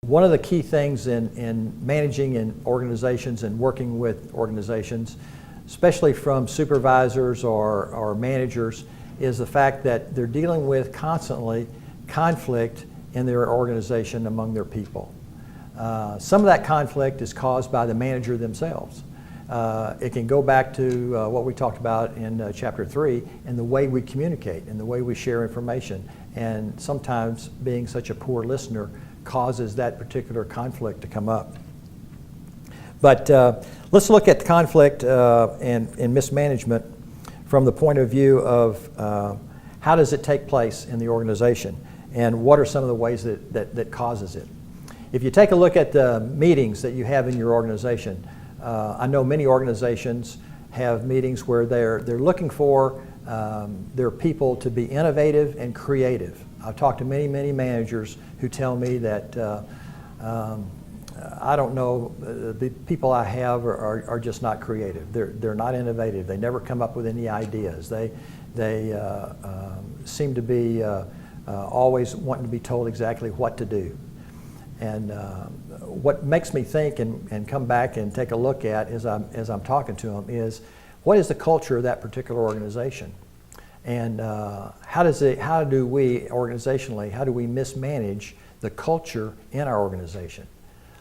one of the key things in managing in organizations and working with organizations, especially from supervisors or managers, is the fact that they're dealing with constantly conflict in their organization among their people. Some of that conflict is caused by the manager themselves. It can go back to what we talked about in Chapter 3 and the way we communicate and the way we share information. And sometimes being such a poor listener causes that particular conflict to come up. But let's look at conflict and mismanagement from the point of view of how does it take place in the organization and what are some of the ways that causes it. If you take a look at the meetings that you have in your organization, I know many organizations have meetings where they're looking for their people to be innovative and creative. I've talked to many managers who tell me that I don't know, the people I have are just not creative. They're not innovative. They never come up with any ideas. They seem to be always wanting to be told exactly what to do. And what makes me think and come back and take a look at as I'm talking to them is, what is the culture of that particular organization? And how do we organizationally mismanage the culture in our organization?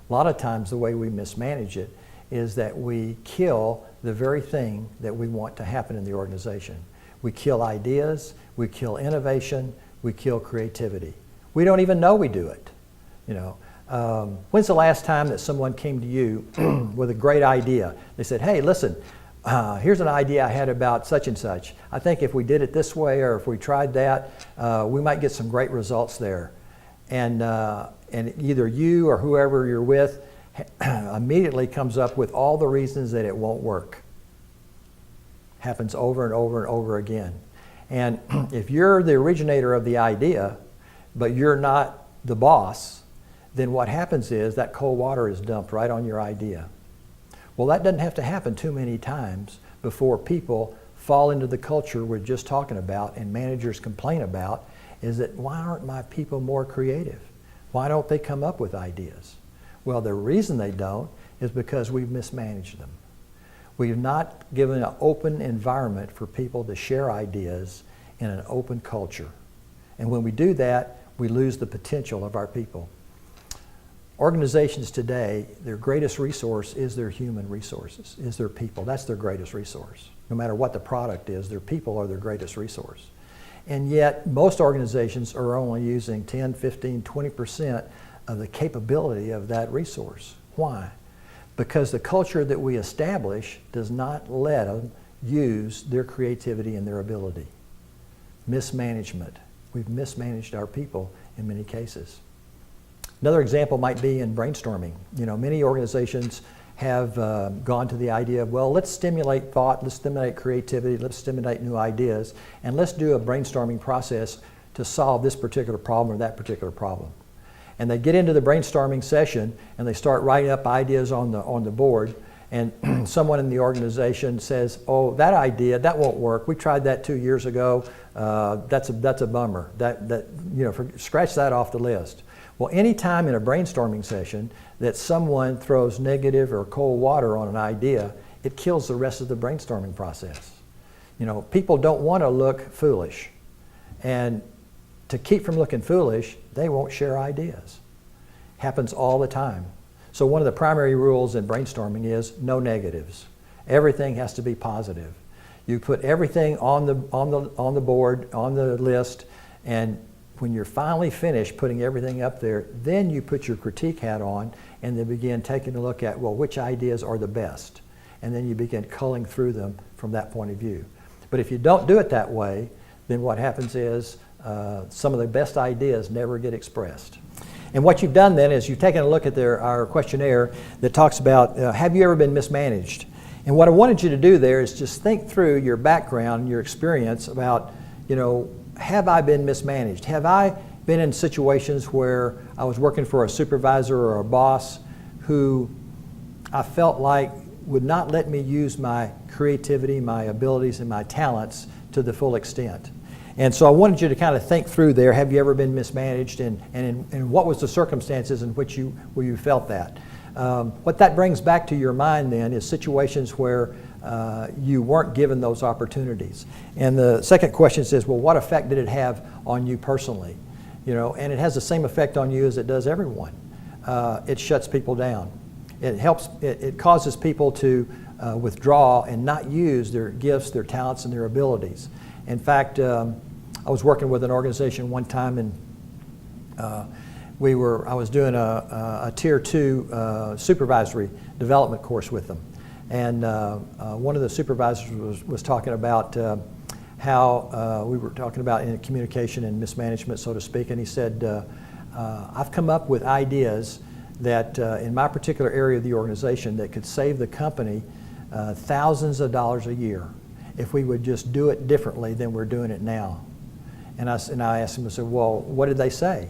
A lot of times the way we mismanage it is that we kill the very thing that we want to happen in the organization. We kill ideas, we kill innovation, we kill creativity. We don't even know we do it. You know, when's the last time that someone came to you with a great idea? They said, hey, listen, here's an idea I had about such and such. I think if we did it this way or if we tried that, we might get some great results there. And either you or whoever you're with immediately comes up with all the reasons that it won't work. Happens over and over and over again. And if you're the originator of the idea, but you're not the boss, then what happens is that cold water is dumped right on your idea. Well, that doesn't have to happen too many times before people fall into the culture we're just talking about and managers complain about, is that why aren't my people more creative? Why don't they come up with ideas? Well, the reason they don't is because we've mismanaged them. We've not given an open environment for people to share ideas in an open culture. And when we do that, we lose the potential of our people. Organizations today, their greatest resource is their human resources, is their people. That's their greatest resource. No matter what the product is, their people are their greatest resource. And yet, most organizations are only using 10, 15, 20% of the capability of that resource. Why? Because the culture that we establish does not let them use their creativity and their ability. Mismanagement. We've mismanaged our people in many cases. Another example might be in brainstorming. You know, many organizations have gone to the idea of, well, let's stimulate thought, let's stimulate creativity, let's stimulate new ideas, and let's do a brainstorming process to solve this particular problem or that particular problem. And they get into the brainstorming session and they start writing up ideas on the board, and someone in the organization says, oh, that idea, that won't work. We tried that 2 years ago. That's a bummer. Scratch that off the list. Well, any time in a brainstorming session that someone throws negative or cold water on an idea, it kills the rest of the brainstorming process. You know, people don't want to look foolish. And to keep from looking foolish, they won't share ideas. Happens all the time. So one of the primary rules in brainstorming is no negatives. Everything has to be positive. You put everything on the board, on the list, and when you're finally finished putting everything up there, then you put your critique hat on and then begin taking a look at, well, which ideas are the best? And then you begin culling through them from that point of view. But if you don't do it that way, then what happens is some of the best ideas never get expressed. And what you've done then is you've taken a look at our questionnaire that talks about, have you ever been mismanaged? And what I wanted you to do there is just think through your background, your experience about, you know, have I been mismanaged? Have I been in situations where I was working for a supervisor or a boss who I felt like would not let me use my creativity, my abilities, and my talents to the full extent? And so I wanted you to kind of think through there, have you ever been mismanaged, and what was the circumstances in which where you felt that? What that brings back to your mind then is situations where you weren't given those opportunities. And the second question says, well, what effect did it have on you personally? You know, and it has the same effect on you as it does everyone. It shuts people down. It causes people to withdraw and not use their gifts, their talents, and their abilities. In fact, I was working with an organization one time, and I was doing a Tier 2 supervisory development course with them. And one of the supervisors was talking about how we were talking about in communication and mismanagement, so to speak, and he said, I've come up with ideas that in my particular area of the organization that could save the company thousands of dollars a year if we would just do it differently than we're doing it now. And I asked him, I said, well, what did they say?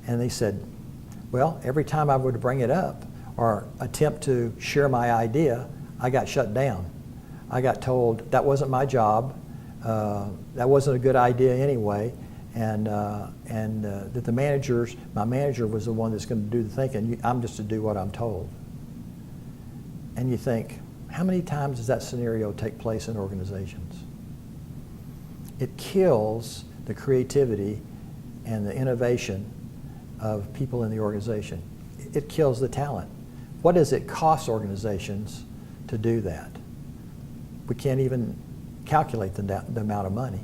And they said, well, every time I would bring it up or attempt to share my idea, I got shut down. I got told that wasn't my job, that wasn't a good idea anyway, and that my manager was the one that's going to do the thinking. I'm just to do what I'm told. And you think, how many times does that scenario take place in organizations? It kills the creativity and the innovation of people in the organization. It kills the talent. What does it cost organizations to do that? We can't even calculate the amount of money.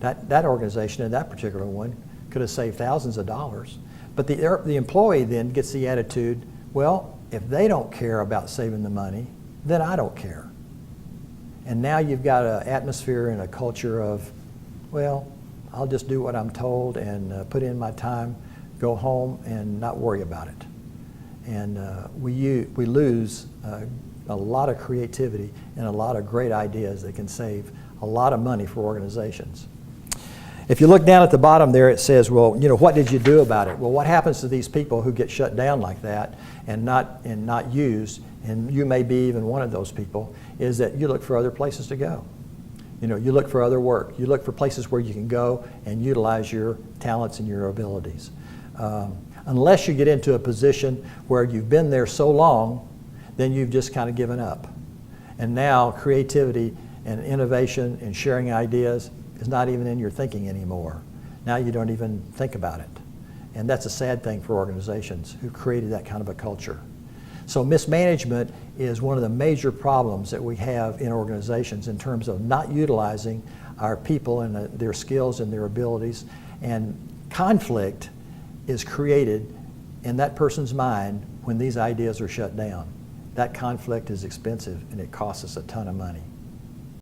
That organization, in that particular one, could have saved thousands of dollars. But the employee then gets the attitude, well, if they don't care about saving the money, then I don't care. And now you've got an atmosphere and a culture of, well, I'll just do what I'm told and put in my time, go home and not worry about it. And we lose a lot of creativity and a lot of great ideas that can save a lot of money for organizations. If you look down at the bottom there, it says, well, you know, what did you do about it? Well, what happens to these people who get shut down like that and not used, and you may be even one of those people, is that you look for other places to go. You know, you look for other work. You look for places where you can go and utilize your talents and your abilities. Unless you get into a position where you've been there so long, then you've just kind of given up. And now creativity and innovation and sharing ideas is not even in your thinking anymore. Now you don't even think about it. And that's a sad thing for organizations who created that kind of a culture. So mismanagement is one of the major problems that we have in organizations in terms of not utilizing our people and their skills and their abilities. And conflict is created in that person's mind when these ideas are shut down. That conflict is expensive and it costs us a ton of money.